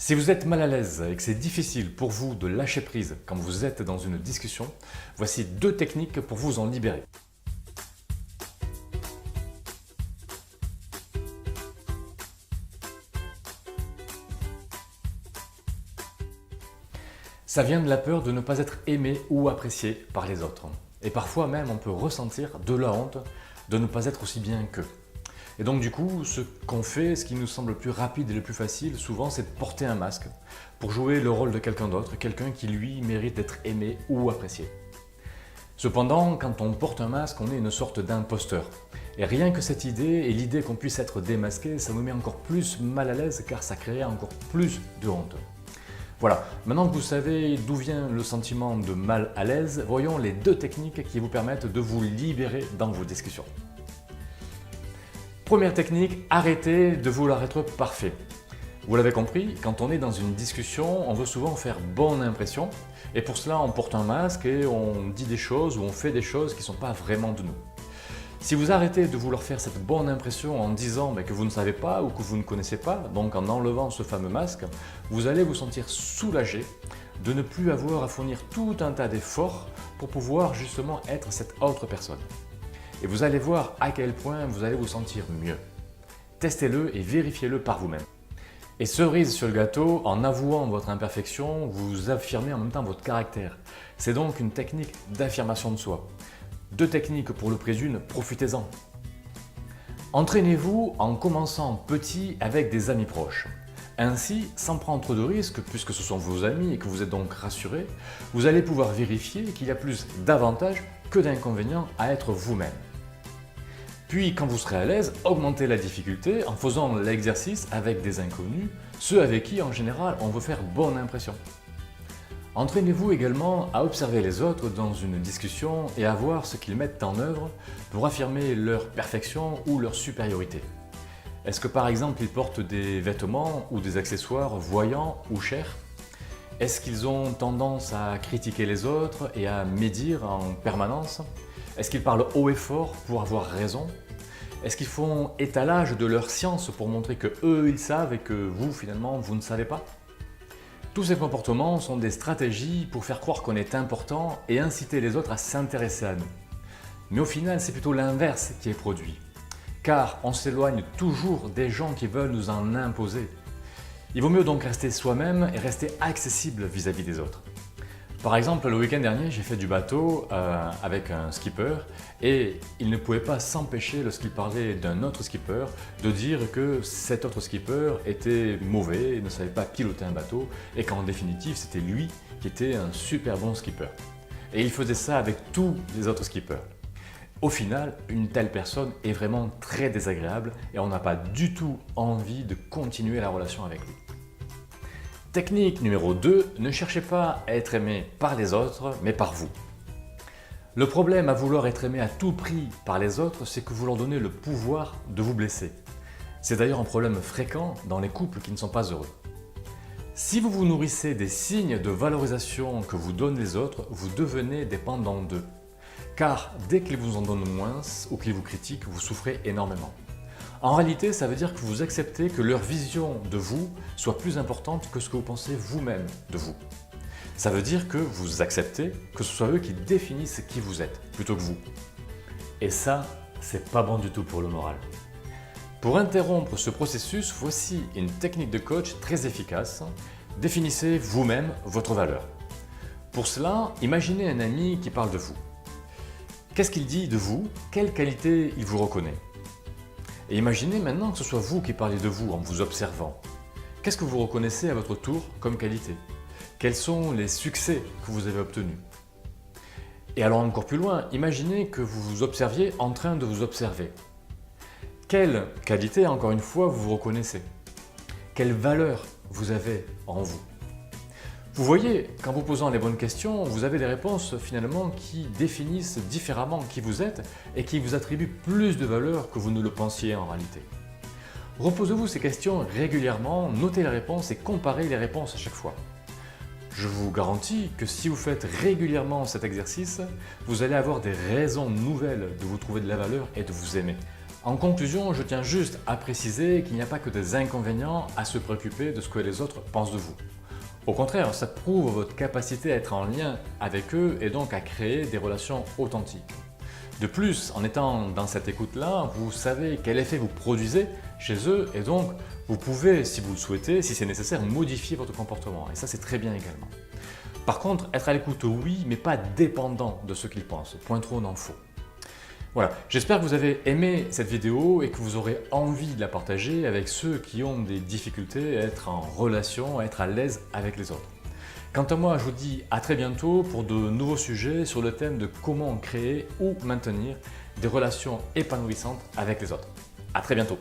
Si vous êtes mal à l'aise et que c'est difficile pour vous de lâcher prise quand vous êtes dans une discussion, voici 2 techniques pour vous en libérer. Ça vient de la peur de ne pas être aimé ou apprécié par les autres. Et parfois même on peut ressentir de la honte de ne pas être aussi bien qu'eux. Et donc du coup, ce qu'on fait, ce qui nous semble le plus rapide et le plus facile, souvent c'est de porter un masque pour jouer le rôle de quelqu'un d'autre, quelqu'un qui lui mérite d'être aimé ou apprécié. Cependant, quand on porte un masque, on est une sorte d'imposteur. Et rien que cette idée et l'idée qu'on puisse être démasqué, ça nous met encore plus mal à l'aise car ça crée encore plus de honte. Voilà, maintenant que vous savez d'où vient le sentiment de mal à l'aise, voyons les 2 techniques qui vous permettent de vous libérer dans vos discussions. Première technique, arrêtez de vouloir être parfait. Vous l'avez compris, quand on est dans une discussion, on veut souvent faire bonne impression et pour cela on porte un masque et on dit des choses ou on fait des choses qui ne sont pas vraiment de nous. Si vous arrêtez de vouloir faire cette bonne impression en disant que vous ne savez pas ou que vous ne connaissez pas, donc en enlevant ce fameux masque, vous allez vous sentir soulagé de ne plus avoir à fournir tout un tas d'efforts pour pouvoir justement être cette autre personne. Et vous allez voir à quel point vous allez vous sentir mieux. Testez-le et vérifiez-le par vous-même. Et cerise sur le gâteau, en avouant votre imperfection, vous affirmez en même temps votre caractère. C'est donc une technique d'affirmation de soi. 2 techniques pour le prix d'une, profitez-en. Entraînez-vous en commençant petit avec des amis proches. Ainsi, sans prendre trop de risques, puisque ce sont vos amis et que vous êtes donc rassuré, vous allez pouvoir vérifier qu'il y a plus d'avantages que d'inconvénients à être vous-même. Puis, quand vous serez à l'aise, augmentez la difficulté en faisant l'exercice avec des inconnus, ceux avec qui, en général, on veut faire bonne impression. Entraînez-vous également à observer les autres dans une discussion et à voir ce qu'ils mettent en œuvre pour affirmer leur perfection ou leur supériorité. Est-ce que par exemple ils portent des vêtements ou des accessoires voyants ou chers? Est-ce qu'ils ont tendance à critiquer les autres et à médire en permanence? Est-ce qu'ils parlent haut et fort pour avoir raison? Est-ce qu'ils font étalage de leur science pour montrer que eux ils savent et que vous finalement vous ne savez pas? Tous ces comportements sont des stratégies pour faire croire qu'on est important et inciter les autres à s'intéresser à nous. Mais au final, c'est plutôt l'inverse qui est produit. Car on s'éloigne toujours des gens qui veulent nous en imposer. Il vaut mieux donc rester soi-même et rester accessible vis-à-vis des autres. Par exemple, le week-end dernier, j'ai fait du bateau avec un skipper et il ne pouvait pas s'empêcher, lorsqu'il parlait d'un autre skipper, de dire que cet autre skipper était mauvais, ne savait pas piloter un bateau et qu'en définitive, c'était lui qui était un super bon skipper. Et il faisait ça avec tous les autres skippers. Au final, une telle personne est vraiment très désagréable et on n'a pas du tout envie de continuer la relation avec lui. Technique numéro 2, ne cherchez pas à être aimé par les autres, mais par vous. Le problème à vouloir être aimé à tout prix par les autres, c'est que vous leur donnez le pouvoir de vous blesser. C'est d'ailleurs un problème fréquent dans les couples qui ne sont pas heureux. Si vous vous nourrissez des signes de valorisation que vous donnent les autres, vous devenez dépendant d'eux. Car dès qu'ils vous en donnent moins ou qu'ils vous critiquent, vous souffrez énormément. En réalité, ça veut dire que vous acceptez que leur vision de vous soit plus importante que ce que vous pensez vous-même de vous. Ça veut dire que vous acceptez que ce soit eux qui définissent qui vous êtes, plutôt que vous. Et ça, c'est pas bon du tout pour le moral. Pour interrompre ce processus, voici une technique de coach très efficace. Définissez vous-même votre valeur. Pour cela, imaginez un ami qui parle de vous. Qu'est-ce qu'il dit de vous? Quelles qualités il vous reconnaît? Et imaginez maintenant que ce soit vous qui parlez de vous en vous observant. Qu'est-ce que vous reconnaissez à votre tour comme qualité? Quels sont les succès que vous avez obtenus? Et allons encore plus loin, imaginez que vous vous observiez en train de vous observer. Quelle qualité, encore une fois, vous reconnaissez? Quelle valeur vous avez en vous? Vous voyez, qu'en vous posant les bonnes questions, vous avez des réponses finalement qui définissent différemment qui vous êtes et qui vous attribuent plus de valeur que vous ne le pensiez en réalité. Reposez-vous ces questions régulièrement, notez les réponses et comparez les réponses à chaque fois. Je vous garantis que si vous faites régulièrement cet exercice, vous allez avoir des raisons nouvelles de vous trouver de la valeur et de vous aimer. En conclusion, je tiens juste à préciser qu'il n'y a pas que des inconvénients à se préoccuper de ce que les autres pensent de vous. Au contraire, ça prouve votre capacité à être en lien avec eux et donc à créer des relations authentiques. De plus, en étant dans cette écoute-là, vous savez quel effet vous produisez chez eux et donc vous pouvez, si vous le souhaitez, si c'est nécessaire, modifier votre comportement. Et ça, c'est très bien également. Par contre, être à l'écoute, oui, mais pas dépendant de ce qu'ils pensent. Point trop n'en faut. Voilà, j'espère que vous avez aimé cette vidéo et que vous aurez envie de la partager avec ceux qui ont des difficultés à être en relation, à être à l'aise avec les autres. Quant à moi, je vous dis à très bientôt pour de nouveaux sujets sur le thème de comment créer ou maintenir des relations épanouissantes avec les autres. À très bientôt.